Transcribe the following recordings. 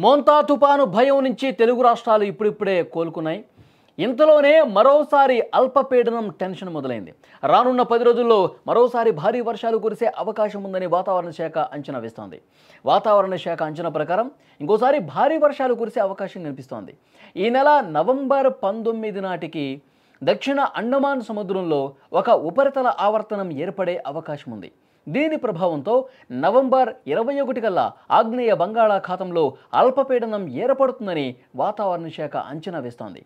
మోంతా తుపాను భయం నుంచి తెలుగు రాష్ట్రాలు ఇప్పుడిప్పుడే కోలుకున్నాయి. ఇంతలోనే మరోసారి అల్పపీడనం టెన్షన్ మొదలైంది. రానున్న 10 రోజుల్లో మరోసారి భారీ వర్షాలు కురిసే అవకాశం ఉందని వాతావరణ శాఖ అంచనా వేస్తోంది. వాతావరణ శాఖ అంచనా ప్రకారం ఇంకోసారి భారీ వర్షాలు కురిసే అవకాశం కనిపిస్తోంది. ఈ నెల నవంబర్ 19 నాటికి దక్షిణ అండమాన్ సముద్రంలో ఒక ఉపరితల ఆవర్తనం ఏర్పడే అవకాశం ఉంది. దీని ప్రభావంతో నవంబర్ 21 కల్లా ఆగ్నేయ బంగాళాఖాతంలో అల్పపీడనం ఏర్పడుతుందని వాతావరణ శాఖ అంచనా వేస్తోంది.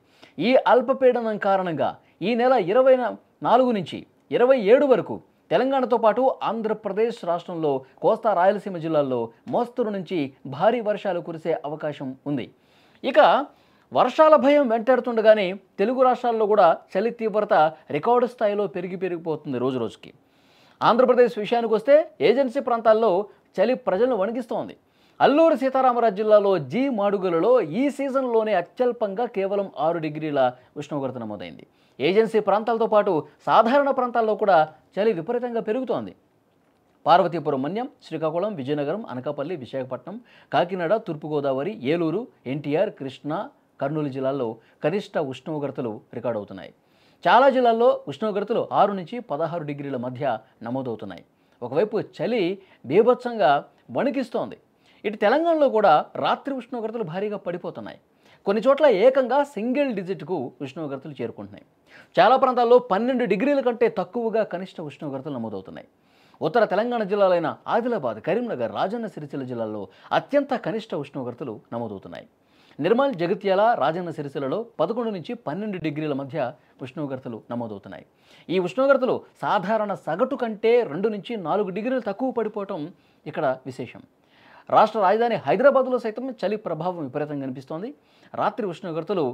ఈ అల్పపీడనం కారణంగా ఈ నెల 24 నుంచి 27 వరకు తెలంగాణతో పాటు ఆంధ్రప్రదేశ్ రాష్ట్రంలో కోస్తా రాయలసీమ జిల్లాల్లో మోస్తరు నుంచి భారీ వర్షాలు కురిసే అవకాశం ఉంది. ఇక వర్షాల భయం వెంటాడుతుండగానే తెలుగు రాష్ట్రాల్లో కూడా చలి తీవ్రత రికార్డు స్థాయిలో పెరిగిపోతుంది రోజురోజుకి. ఆంధ్రప్రదేశ్ విషయానికి వస్తే ఏజెన్సీ ప్రాంతాల్లో చలి ప్రజలను వణికిస్తోంది. అల్లూరు సీతారామరాజు జిల్లాలో జీ మాడుగులలో ఈ సీజన్లోనే అత్యల్పంగా కేవలం 6 డిగ్రీల ఉష్ణోగ్రత నమోదైంది. ఏజెన్సీ ప్రాంతాలతో పాటు సాధారణ ప్రాంతాల్లో కూడా చలి విపరీతంగా పెరుగుతోంది. పార్వతీపురం, మన్యం, శ్రీకాకుళం, విజయనగరం, అనకాపల్లి, విశాఖపట్నం, కాకినాడ, తూర్పుగోదావరి, ఏలూరు, ఎన్టీఆర్, కృష్ణా, కర్నూలు జిల్లాల్లో కనిష్ట ఉష్ణోగ్రతలు రికార్డు అవుతున్నాయి. చాలా జిల్లాల్లో ఉష్ణోగ్రతలు 6 నుంచి 16 డిగ్రీల మధ్య నమోదవుతున్నాయి. ఒకవైపు చలి బీభత్సంగా వణికిస్తోంది. ఇటు తెలంగాణలో కూడా రాత్రి ఉష్ణోగ్రతలు భారీగా పడిపోతున్నాయి. కొన్ని చోట్ల ఏకంగా సింగిల్ డిజిట్కు ఉష్ణోగ్రతలు చేరుకుంటున్నాయి. చాలా ప్రాంతాల్లో 12 డిగ్రీల కంటే తక్కువగా కనిష్ట ఉష్ణోగ్రతలు నమోదవుతున్నాయి. ఉత్తర తెలంగాణ జిల్లాలైన ఆదిలాబాద్, కరీంనగర్, రాజన్న సిరిసిల్ల జిల్లాల్లో అత్యంత కనిష్ట ఉష్ణోగ్రతలు నమోదవుతున్నాయి. నిర్మల్, జగిత్యాల, రాజన్న సిరిసిల్లలో 11 నుంచి 12 డిగ్రీల మధ్య ఉష్ణోగ్రతలు నమోదవుతున్నాయి. ఈ ఉష్ణోగ్రతలు సాధారణ సగటు కంటే 2 నుంచి 4 డిగ్రీలు తక్కువ పడిపోవటం ఇక్కడ విశేషం. రాష్ట్ర రాజధాని హైదరాబాద్లో సైతం చలి ప్రభావం విపరీతంగా కనిపిస్తోంది. రాత్రి ఉష్ణోగ్రతలు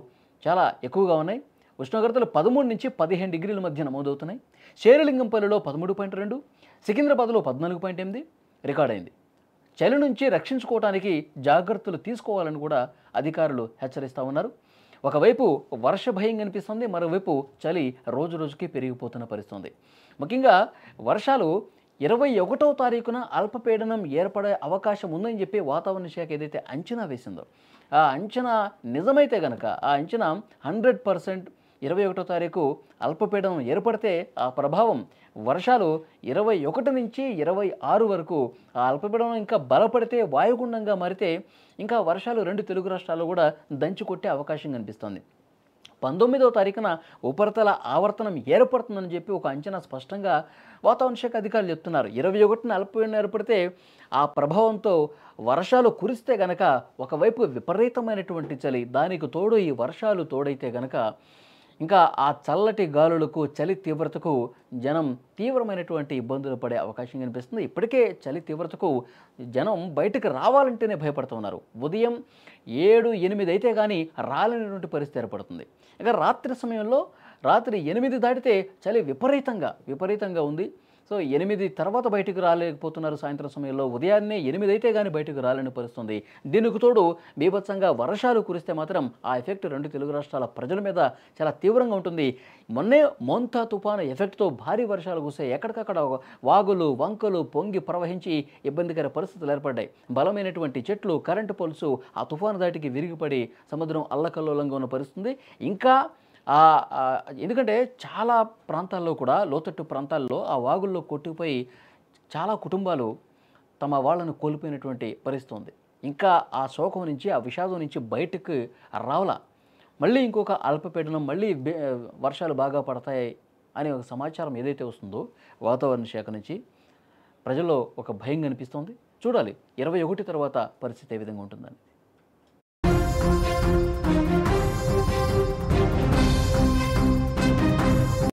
చాలా ఎక్కువగా ఉన్నాయి. ఉష్ణోగ్రతలు 13 నుంచి 15 డిగ్రీల మధ్య నమోదవుతున్నాయి. శేరిలింగంపల్లిలో 13.2, సికింద్రాబాద్లో 14.8 రికార్డైంది. చలి నుంచి రక్షించుకోవడానికి జాగ్రత్తలు తీసుకోవాలని కూడా అధికారులు హెచ్చరిస్తూ ఉన్నారు. ఒకవైపు వర్ష భయం కనిపిస్తుంది, మరోవైపు చలి రోజు రోజుకి పెరిగిపోతున్న పరిస్థితుంది. ముఖ్యంగా వర్షాలు 21వ తారీఖున అల్పపీడనం ఏర్పడే అవకాశం ఉందని చెప్పి వాతావరణ శాఖ ఏదైతే అంచనా వేసిందో ఆ అంచనా నిజమైతే కనుక ఆ అంచనా 100% 21వ తారీఖు అల్పపీడనం ఏర్పడితే ఆ ప్రభావం వర్షాలు 21 నుంచి 26 వరకు ఆ అల్పపీడనం ఇంకా బలపడితే వాయుగుండంగా మారితే ఇంకా వర్షాలు 2 తెలుగు రాష్ట్రాల్లో కూడా దంచి కొట్టే అవకాశం కనిపిస్తోంది. 19వ తారీఖున ఉపరితల ఆవర్తనం ఏర్పడుతుందని చెప్పి ఒక అంచనా స్పష్టంగా వాతావరణ శాఖ అధికారులు చెప్తున్నారు. 21న అల్పపీడనం ఏర్పడితే ఆ ప్రభావంతో వర్షాలు కురిస్తే గనక ఒకవైపు విపరీతమైనటువంటి చలి, దానికి తోడు ఈ వర్షాలు తోడైతే గనక ఇంకా ఆ చల్లటి గాలులకు, చలి తీవ్రతకు జనం తీవ్రమైనటువంటి ఇబ్బందులు పడే అవకాశం కనిపిస్తుంది. ఇప్పటికే చలి తీవ్రతకు జనం బయటకు రావాలంటేనే భయపడుతున్నారు. ఉదయం 7, 8 అయితే కానీ రాలేనటువంటి పరిస్థితి ఏర్పడుతుంది. ఇక రాత్రి సమయంలో రాత్రి 8 దాటితే చలి విపరీతంగా ఉంది. సో 8 తర్వాత బయటకు రాలేకపోతున్నారు. సాయంత్రం సమయంలో ఉదయాన్నే 8 అయితే కానీ బయటకు రాలేని పరిస్థితుంది. దీనికి తోడు బీభత్సంగా వర్షాలు కురిస్తే మాత్రం ఆ ఎఫెక్ట్ 2 తెలుగు రాష్ట్రాల ప్రజల మీద చాలా తీవ్రంగా ఉంటుంది. మొన్నే మోంతా తుఫాను ఎఫెక్ట్తో భారీ వర్షాలు కురిసాయి. ఎక్కడికక్కడ వాగులు, వంకలు పొంగి ప్రవహించి ఇబ్బందికర పరిస్థితులు ఏర్పడ్డాయి. బలమైనటువంటి చెట్లు, కరెంటు పోల్సు ఆ తుఫాను దాటికి విరిగిపడి సముద్రం అల్లకల్లోలంగా ఉన్న పరిస్థితుంది. ఇంకా ఎందుకంటే చాలా ప్రాంతాల్లో కూడా లోతట్టు ప్రాంతాల్లో ఆ వాగుల్లో కొట్టుకుపోయి చాలా కుటుంబాలు తమ వాళ్ళను కోల్పోయినటువంటి పరిస్థితి ఉంది. ఇంకా ఆ శోకం నుంచి, ఆ విషాదం నుంచి బయటకు రావాల. మళ్ళీ ఇంకొక అల్పపీడనం, మళ్ళీ వర్షాలు బాగా పడతాయి అనే ఒక సమాచారం ఏదైతే వస్తుందో వాతావరణ శాఖ నుంచి ప్రజల్లో ఒక భయం కనిపిస్తోంది. చూడాలి 21 తర్వాత పరిస్థితి ఏ విధంగా ఉంటుందని.